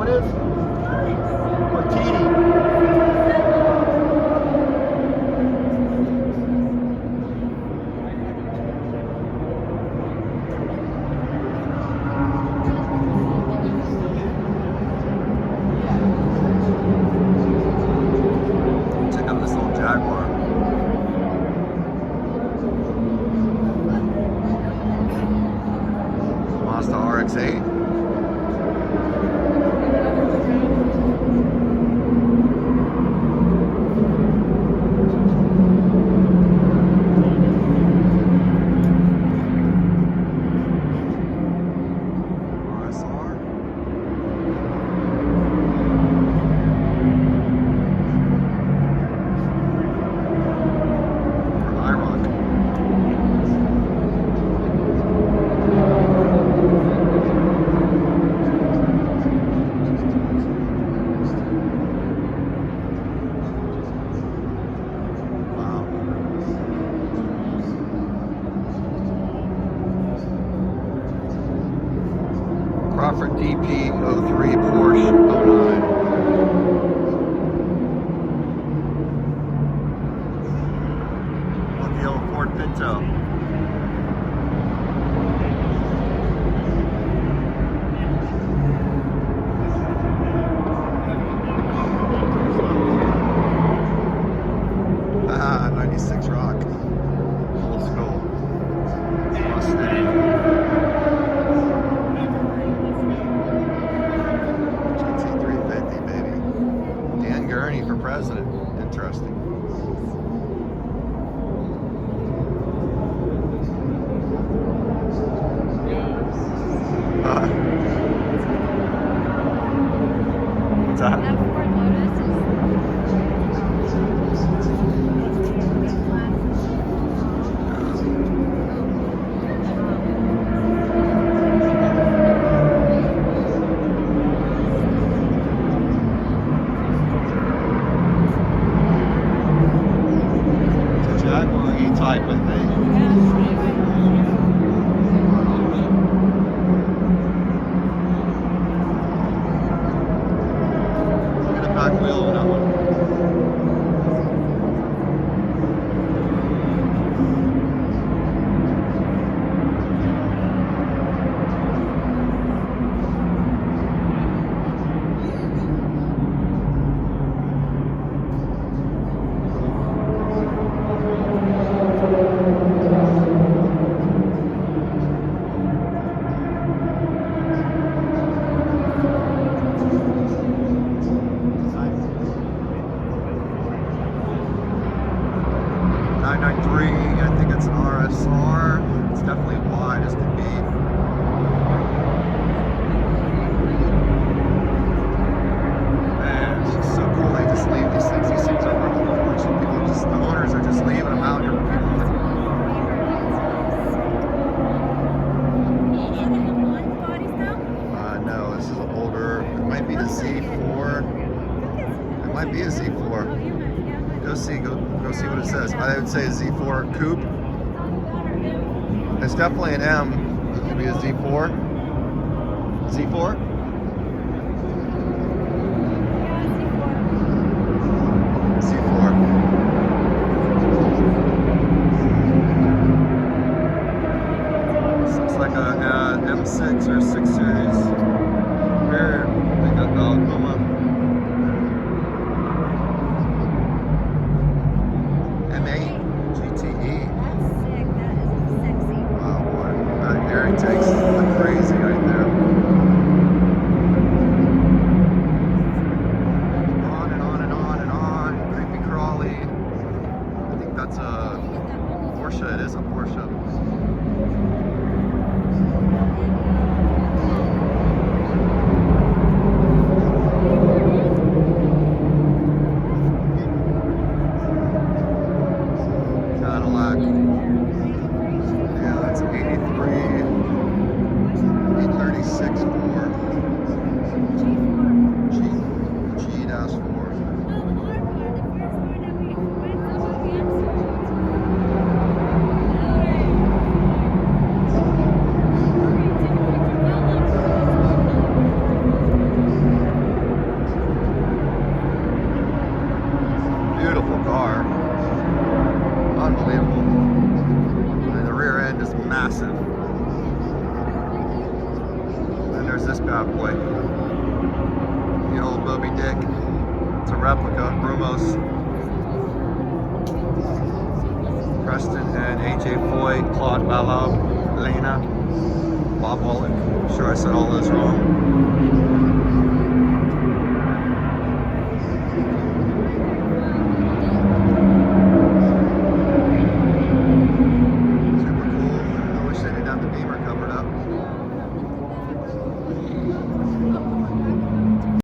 What is? Martini. Check out this little Jaguar. Mazda RX-8. Crawford DP03 Porsche 09. Look, the old Ford Pinto. Ah, 96 Rock. Old school. Mustang. For president. Interesting. What's that? Type, I think. Look at the back wheel on that one. I think it's an RSR. It's definitely wide as can be. Man, it's just so cool. They just leave these things. These things are worth a fortune. People just, the owners are just leaving them out here for people. No, this is an older. It might be a Z4. It might be a Z4. Go see what it says. I would say a Z4 coupe. It's definitely an M. It could be a Z4. Z4? Z4. This looks like a M6 or 6 Series. Here, they got the M8 GTE. That's sick. That is sexy. Wow, boy. That air intake's crazy right there. On and on and on and on. Creepy crawly. I think that's a Porsche. It is a Porsche. beautiful car. Unbelievable. And the rear end is massive. And there's this bad boy. The old Moby Dick. It's a replica, Brumos. Preston and AJ Foy, Claude Ballot, Lena, Bob Wallach. I'm sure I said all those wrong.